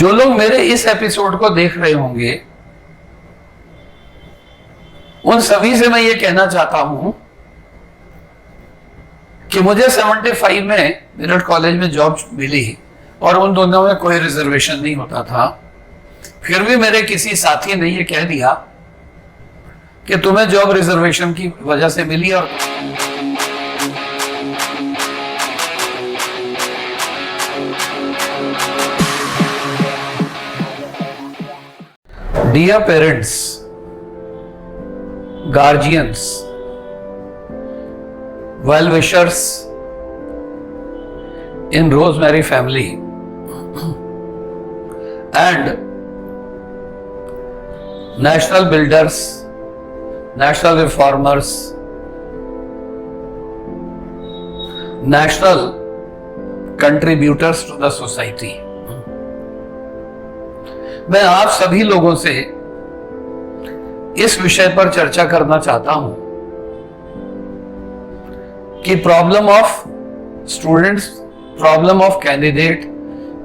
जो लोग मेरे इस एपिसोड को देख रहे होंगे उन सभी से मैं ये कहना चाहता हूं कि मुझे 75 में मेरठ कॉलेज में जॉब मिली और उन दोनों में कोई रिजर्वेशन नहीं होता था। फिर भी मेरे किसी साथी ने ये कह दिया कि तुम्हें जॉब रिजर्वेशन की वजह से मिली। और dear parents, guardians, well wishers in Rosemary family and national builders, national reformers, national contributors to the society. मैं आप सभी लोगों से इस विषय पर चर्चा करना चाहता हूं कि problem of students, problem of candidate,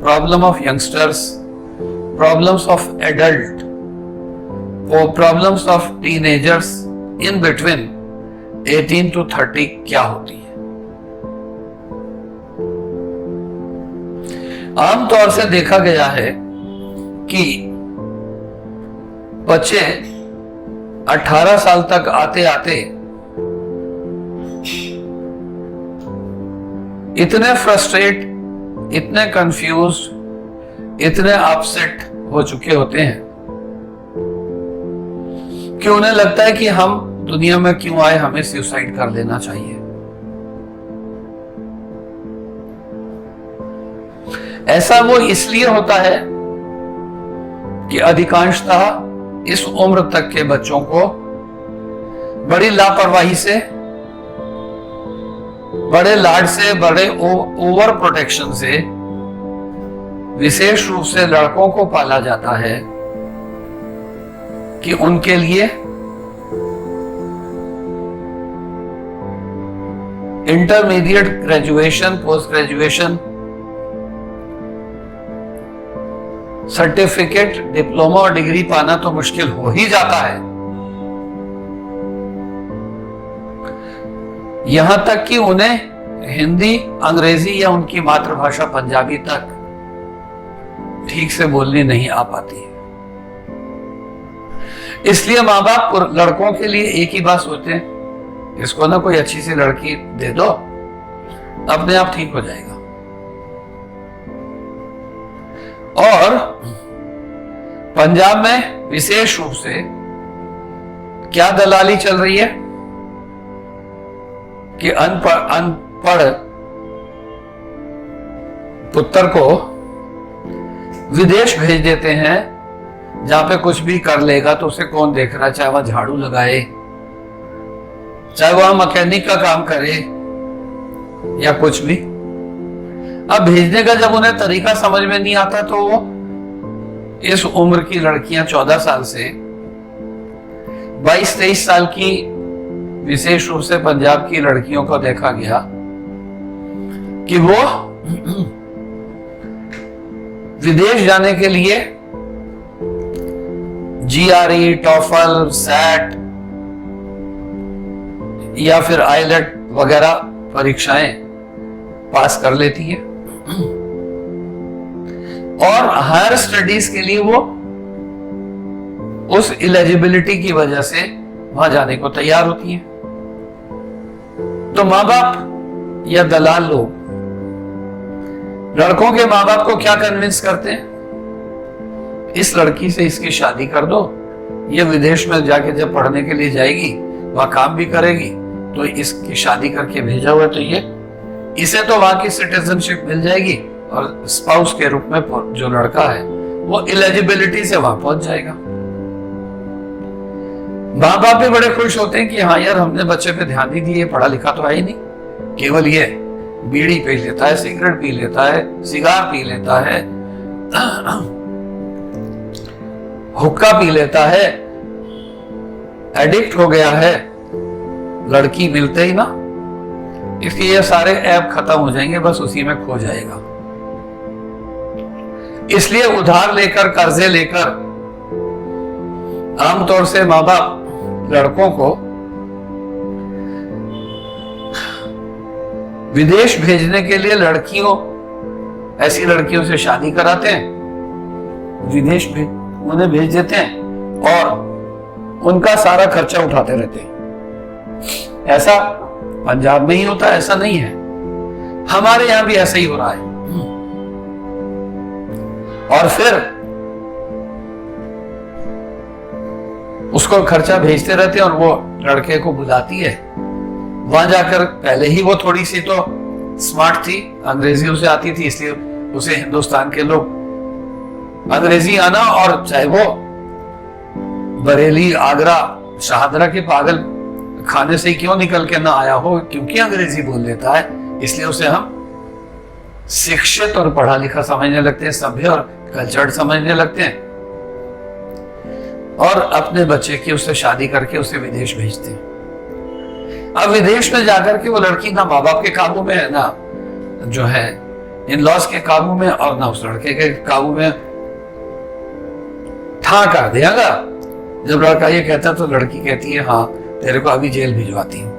problem of youngsters, problems of adult, or problems of teenagers in between 18 to 30 क्या होती है। आमतौर से देखा गया है कि बच्चे 18 साल तक आते आते इतने फ्रस्ट्रेट, इतने कंफ्यूज, इतने अपसेट हो चुके होते हैं कि उन्हें लगता है कि हम दुनिया में क्यों आए, हमें सुसाइड कर लेना चाहिए। ऐसा वो इसलिए होता है कि अधिकांशतः इस उम्र तक के बच्चों को बड़ी लापरवाही से, बड़े लाड से, बड़े ओवर प्रोटेक्शन से, विशेष रूप से लड़कों को पाला जाता है कि उनके लिए intermediate, graduation, post graduation, certificate, diploma और डिग्री पाना तो मुश्किल हो ही जाता है। यहां तक कि उन्हें हिंदी, अंग्रेजी या उनकी मातृभाषा पंजाबी तक ठीक से बोलनी नहीं आ पाती है। इसलिए माँ बाप लड़कों के लिए एक ही बात सोचते हैं, इसको ना कोई अच्छी सी लड़की दे दो, अपने आप ठीक हो जाएगा। और पंजाब में विशेष रूप से क्या दलाली चल रही है कि अनपढ़ पुत्र को विदेश भेज देते हैं जहां पे कुछ भी कर लेगा तो उसे कौन देख रहा है, चाहे वह झाड़ू लगाए, चाहे वह मैकेनिक का काम करे या कुछ भी। अब भेजने का जब उन्हें तरीका समझ में नहीं आता तो वो इस उम्र की लड़कियां 14 साल से 22-23 साल की, विशेष रूप से पंजाब की लड़कियों को देखा गया कि वो विदेश जाने के लिए GRE, टॉफल, सैट या फिर आईलेट वगैरह परीक्षाएं पास कर लेती है और हायर स्टडीज के लिए वो उस एलिजिबिलिटी की वजह से वहां जाने को तैयार होती है। तो माँ बाप या दलाल लोग लड़कों के माँ बाप को क्या कन्विंस करते हैं, इस लड़की से इसकी शादी कर दो, ये विदेश में जाके जब पढ़ने के लिए जाएगी वहां काम भी करेगी तो इसकी शादी करके भेजा हुआ तो ये इसे तो वहां की सिटीजनशिप मिल जाएगी और स्पाउस के रूप में जो लड़का है वो एलिजिबिलिटी से वहां पहुंच जाएगा। माँ बाप भी बड़े खुश होते हैं कि हाँ यार, हमने बच्चे पे ध्यान नहीं दिया, पढ़ा लिखा तो है ही नहीं, केवल ये बीड़ी पी लेता है, सिगरेट पी लेता है, सिगार पी लेता है, हुक्का पी लेता है, एडिक्ट हो गया है, लड़की मिलते ही ना इसके ये सारे ऐप खत्म हो जाएंगे, बस उसी में खो जाएगा। इसलिए उधार लेकर, कर्जे लेकर आमतौर से माँ बाप लड़कों को विदेश भेजने के लिए ऐसी लड़कियों से शादी कराते हैं, विदेश में उन्हें भेज देते हैं और उनका सारा खर्चा उठाते रहते हैं। ऐसा पंजाब में ही होता है, ऐसा नहीं है, हमारे यहां भी ऐसा ही हो रहा है। और फिर उसको खर्चा भेजते रहते हैं और वो लड़के को बुलाती है वहां जाकर। पहले ही वो थोड़ी सी तो स्मार्ट थी, अंग्रेजी उसे आती थी, इसलिए उसे हिंदुस्तान के लोग अंग्रेजी आना, और चाहे वो बरेली, आगरा, शाहदरा के पागल खाने से ही क्यों निकल के ना आया हो, क्योंकि अंग्रेजी बोल लेता है इसलिए उसे हम शिक्षित और पढ़ा लिखा समझने लगते हैं, सभ्य और कल्चर्ड समझने लगते हैं, और अपने बच्चे की उससे शादी करके उसे विदेश भेजते हैं। अब विदेश में जाकर के वो लड़की ना माँ बाप के काबू में है, ना जो है इन लॉज के काबू में, और ना उस लड़के के काबू में। ठा कर देगा जब लड़का ये कहता तो लड़की कहती है हाँ तेरे को अभी जेल भिजवाती हूँ।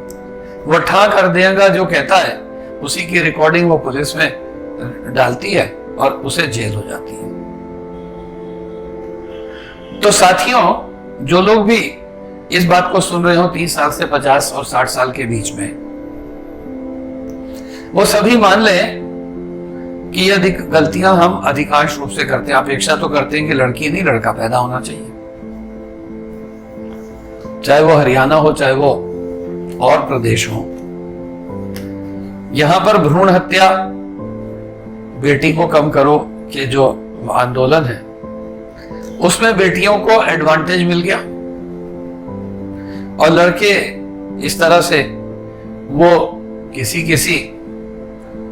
वो ठा कर देगा जो कहता है, उसी की रिकॉर्डिंग वो पुलिस में डालती है और उसे जेल हो जाती है। तो साथियों, जो लोग भी इस बात को सुन रहे हो 30 साल से 50 और 60 साल के बीच में, वो सभी मान लें कि ये गलतियां हम अधिकांश रूप से करते हैं। अपेक्षा तो करते हैं कि लड़की नहीं लड़का पैदा होना चाहिए, चाहे वो हरियाणा हो चाहे वो और प्रदेश हो। यहां पर भ्रूण हत्या, बेटी को कम करो के जो आंदोलन है, उसमें बेटियों को एडवांटेज मिल गया और लड़के इस तरह से वो किसी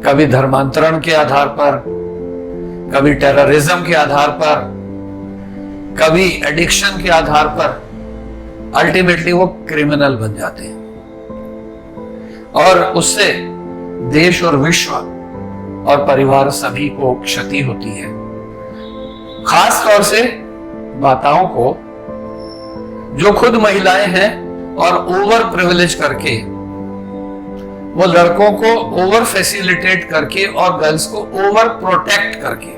कभी धर्मांतरण के आधार पर, कभी टेररिज्म के आधार पर, कभी एडिक्शन के आधार पर, अल्टीमेटली वो क्रिमिनल बन जाते हैं और उससे देश और विश्व और परिवार सभी को क्षति होती है। खास तौर से माताओं को, जो खुद महिलाएं हैं और ओवर प्रिविलेज करके वो लड़कों को ओवर फैसिलिटेट करके और गर्ल्स को ओवर प्रोटेक्ट करके,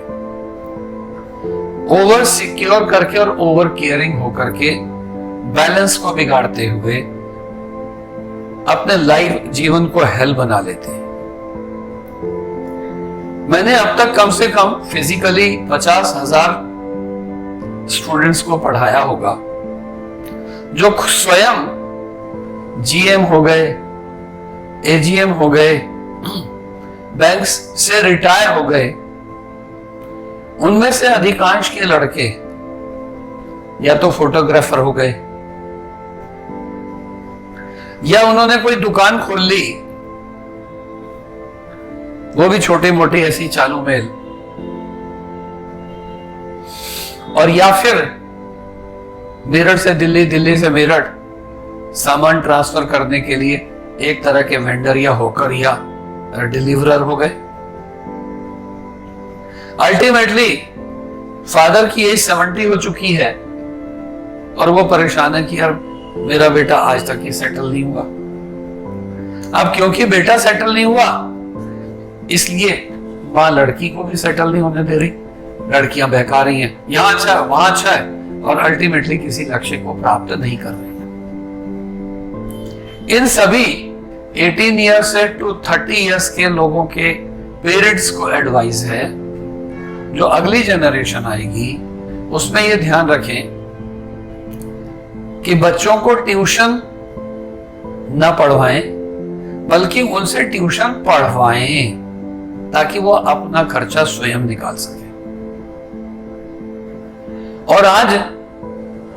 ओवर सिक्योर करके और ओवर केयरिंग होकर के बैलेंस को बिगाड़ते हुए अपने लाइफ जीवन को हेल बना लेते हैं। मैंने अब तक कम से कम फिजिकली 50,000 स्टूडेंट्स को पढ़ाया होगा जो स्वयं जीएम हो गए, एजीएम हो गए, बैंक्स से रिटायर हो गए। उनमें से अधिकांश के लड़के या तो फोटोग्राफर हो गए या उन्होंने कोई दुकान खोल ली, वो भी छोटी मोटी ऐसी चालू मेल, और या फिर मेरठ से दिल्ली, दिल्ली से मेरठ सामान ट्रांसफर करने के लिए एक तरह के वेंडर या होकर या डिलीवरर हो गए। अल्टीमेटली फादर की एज 70 हो चुकी है और वो परेशान है कि यार मेरा बेटा आज तक ही सेटल नहीं हुआ। अब क्योंकि बेटा सेटल नहीं हुआ इसलिए मां लड़की को भी सेटल नहीं होने दे रही, लड़कियां बहका रही हैं, यहां अच्छा है वहां अच्छा है, और अल्टीमेटली किसी लक्ष्य को प्राप्त नहीं कर रही। इन सभी 18 ईयर्स से टू 30 ईयर्स के लोगों के पेरेंट्स को एडवाइस है, जो अगली जनरेशन आएगी उसमें ये ध्यान रखें कि बच्चों को ट्यूशन न पढ़वाएं बल्कि उनसे ट्यूशन पढ़वाएं ताकि वो अपना खर्चा स्वयं निकाल सके। और आज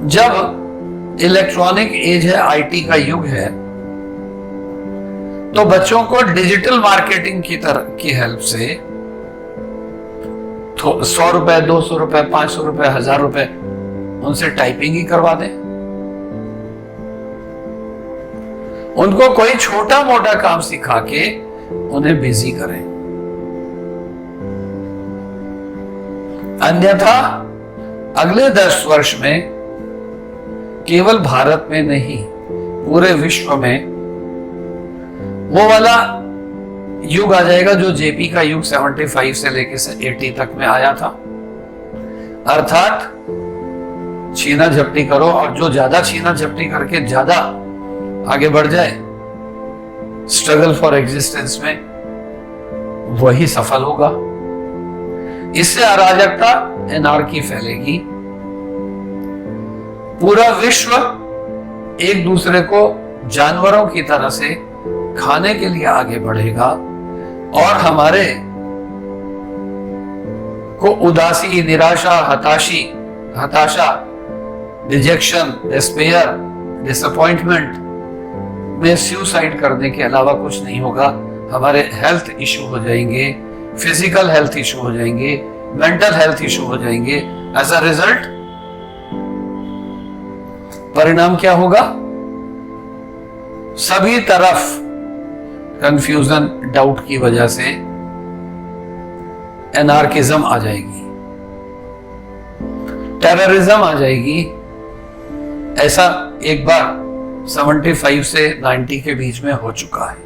जब इलेक्ट्रॉनिक एज है, आईटी का युग है, तो बच्चों को डिजिटल मार्केटिंग की हेल्प से 100 रुपए, 200 रुपए, 500 रुपए, 1000 रुपए उनसे टाइपिंग ही करवा दें। उनको कोई छोटा मोटा काम सिखा के उन्हें बिजी करें। अन्यथा अगले 10 वर्ष में केवल भारत में नहीं, पूरे विश्व में वो वाला युग आ जाएगा जो जेपी का युग 75 से लेकर 80 तक में आया था। अर्थात छीना झपटी करो, और जो ज्यादा छीना झपटी करके ज्यादा आगे बढ़ जाए स्ट्रगल फॉर एग्जिस्टेंस में, वही सफल होगा। इससे अराजकता, एनार्की फैलेगी। पूरा विश्व एक दूसरे को जानवरों की तरह से खाने के लिए आगे बढ़ेगा, और हमारे को उदासी, निराशा, हताशा, रिजेक्शन, डिस्पेयर, डिसअपॉइंटमेंट में सुसाइड करने के अलावा कुछ नहीं होगा। हमारे हेल्थ इशू हो जाएंगे, फिजिकल हेल्थ इशू हो जाएंगे, मेंटल हेल्थ इशू हो जाएंगे। एज अ रिजल्ट परिणाम क्या होगा? सभी तरफ कंफ्यूजन, डाउट की वजह से एनार्किज्म आ जाएगी, टेररिज्म आ जाएगी। ऐसा एक बार 75 से 90 के बीच में हो चुका है,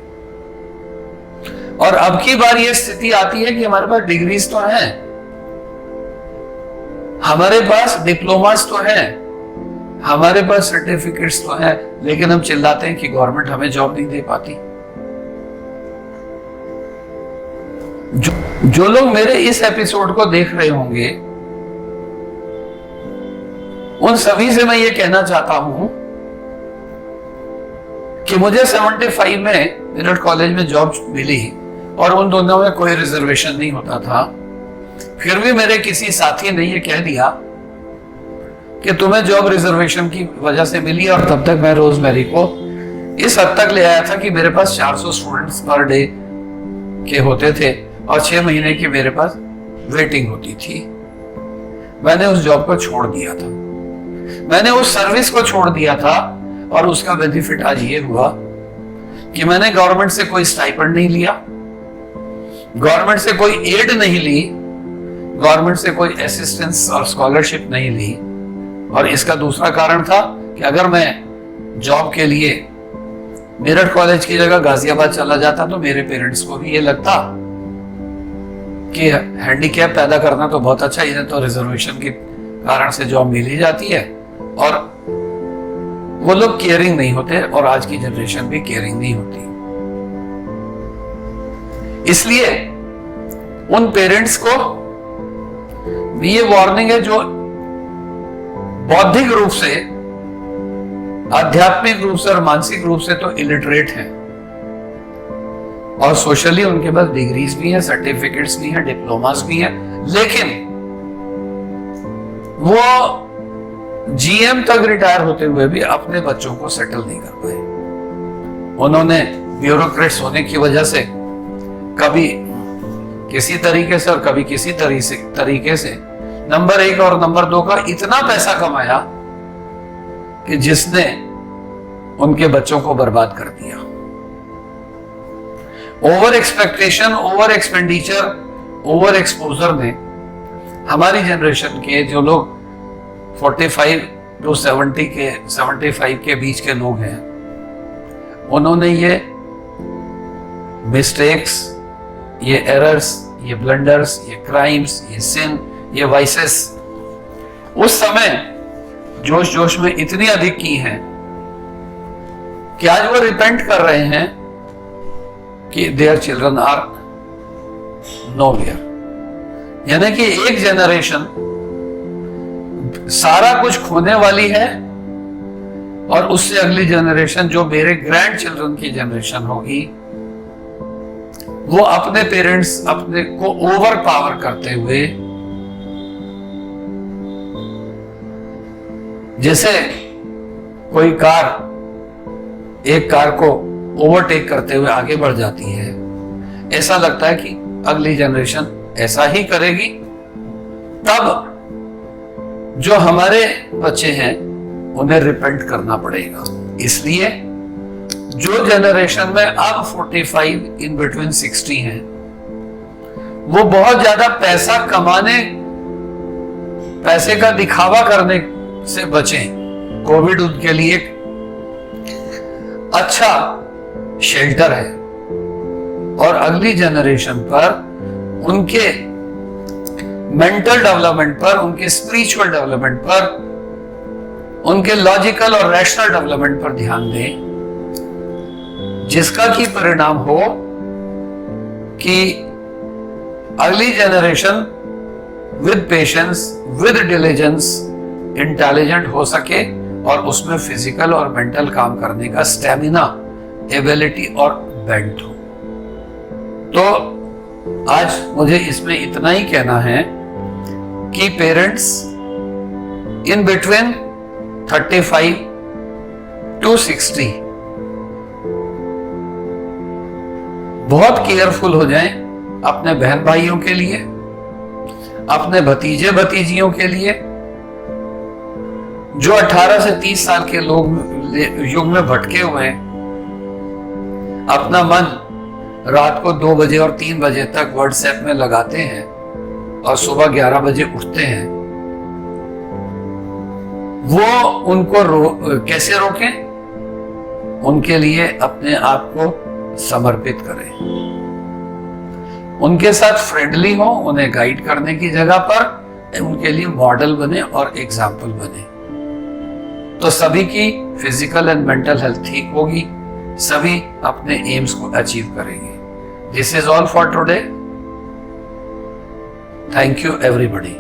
और अब की बार यह स्थिति आती है कि हमारे पास डिग्रीज तो हैं, हमारे पास डिप्लोमास तो हैं, हमारे पास सर्टिफिकेट्स तो हैं, लेकिन हम चिल्लाते हैं कि गवर्नमेंट हमें जॉब नहीं दे पाती। जो लोग मेरे इस एपिसोड को देख रहे होंगे, उन सभी से मैं ये कहना चाहता हूं कि मुझे 75 में मेरठ कॉलेज में जॉब मिली, और उन दोनों में कोई रिजर्वेशन नहीं होता था। फिर भी मेरे किसी साथी ने ये कह दिया कि तुम्हें जॉब रिजर्वेशन की वजह से मिली, और तब तक मैं रोजमेरी को इस हद तक ले आया था कि मेरे पास 400 स्टूडेंट्स पर डे के होते थे, और 6 महीने की मेरे पास वेटिंग होती थी। मैंने उस जॉब को छोड़ दिया था, मैंने उस सर्विस को छोड़ दिया था, और उसका बेनिफिट आज ये हुआ कि मैंने गवर्नमेंट से कोई स्टाइपेंड नहीं लिया, गवर्नमेंट से कोई एड नहीं ली, गवर्नमेंट से कोई असिस्टेंस और स्कॉलरशिप नहीं ली। और इसका दूसरा कारण था कि अगर मैं जॉब के लिए मेरठ कॉलेज की जगह गाजियाबाद चला जाता तो मेरे पेरेंट्स को भी ये लगता कि हैंडीकैप पैदा करना तो बहुत अच्छा, इन्हें तो रिजर्वेशन के कारण से जॉब मिल ही जाती है। और वो लोग केयरिंग नहीं होते, और आज की जनरेशन भी केयरिंग नहीं होती। इसलिए उन पेरेंट्स को भी ये वार्निंग है जो बौद्धिक रूप से, आध्यात्मिक रूप से और मानसिक रूप से तो इलिटरेट हैं, और सोशली उनके पास डिग्रीज भी हैं, सर्टिफिकेट्स भी हैं, डिप्लोमास भी हैं, लेकिन वो जीएम तक रिटायर होते हुए भी अपने बच्चों को सेटल नहीं कर पाए। उन्होंने ब्यूरोक्रेट्स होने की वजह से कभी किसी तरीके से और कभी किसी तरीके से नंबर 1 और नंबर 2 का इतना पैसा कमाया कि जिसने उनके बच्चों को बर्बाद कर दिया। Over expectation, over expenditure, over exposure ने हमारी जनरेशन के जो लोग 45 to 75 के बीच के लोग हैं, उन्होंने ये मिस्टेक्स, ये एरर्स, ये ब्लंडर्स, ये क्राइम्स, ये सिन, ये वाइसेस उस समय जोश जोश में इतनी अधिक की हैं कि आज वो रिपेंट कर रहे हैं कि देयर चिल्ड्रन आर नोवेयर। यानी कि एक जनरेशन सारा कुछ खोने वाली है, और उससे अगली जनरेशन जो मेरे ग्रैंड चिल्ड्रन की जनरेशन होगी, वो अपने पेरेंट्स अपने को ओवर पावर करते हुए, जैसे कोई कार एक कार को ओवरटेक करते हुए आगे बढ़ जाती है, ऐसा लगता है कि अगली जनरेशन ऐसा ही करेगी। तब जो हमारे बच्चे हैं उन्हें रिपेंट करना पड़ेगा। इसलिए जो जनरेशन में अब 45 इन बिटवीन 60 हैं, वो बहुत ज्यादा पैसा कमाने पैसे का दिखावा करने से बचें। कोविड उनके लिए एक अच्छा शेल्टर है और अगली जनरेशन पर, उनके मेंटल डेवलपमेंट पर, उनके स्पिरिचुअल डेवलपमेंट पर, उनके लॉजिकल और रैशनल डेवलपमेंट पर ध्यान दें, जिसका की परिणाम हो कि अगली generation with patience, with diligence intelligent हो सके और उसमें फिजिकल और मेंटल काम करने का स्टेमिना, एबिलिटी और बेंट हो। तो आज मुझे इसमें इतना ही कहना है कि पेरेंट्स इन बिटवीन 35 to 60 बहुत केयरफुल हो जाएं अपने बहन भाइयों के लिए, अपने भतीजे भतीजियों के लिए। जो 18 से 30 साल के लोग युग में भटके हुए हैं, अपना मन रात को 2 बजे और 3 बजे तक व्हाट्सएप में लगाते हैं और सुबह 11 बजे उठते हैं, वो उनको कैसे रोकें? उनके लिए अपने आप को समर्पित करें, उनके साथ फ्रेंडली हो, उन्हें गाइड करने की जगह पर उनके लिए मॉडल बने और एग्जाम्पल बने। तो सभी की फिजिकल एंड मेंटल हेल्थ ठीक होगी, सभी अपने एम्स को अचीव करेंगे। This is all for today. Thank you everybody.